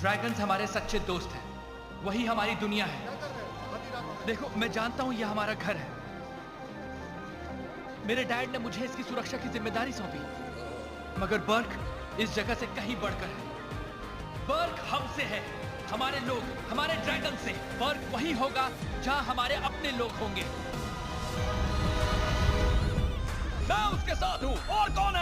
Dragons हमारे सच्चे दोस्त हैं, वही हमारी दुनिया है। देखो, मैं जानता हूं यह हमारा घर है। मेरे डैड ने मुझे इसकी सुरक्षा की जिम्मेदारी सौंपी, मगर बर्क इस जगह से कहीं बढ़कर है। बर्क हमसे है, हमारे लोग, हमारे ड्रैगन से। बर्क वही होगा जहां हमारे अपने लोग होंगे। मैं उसके साथ हूं, और कौन है?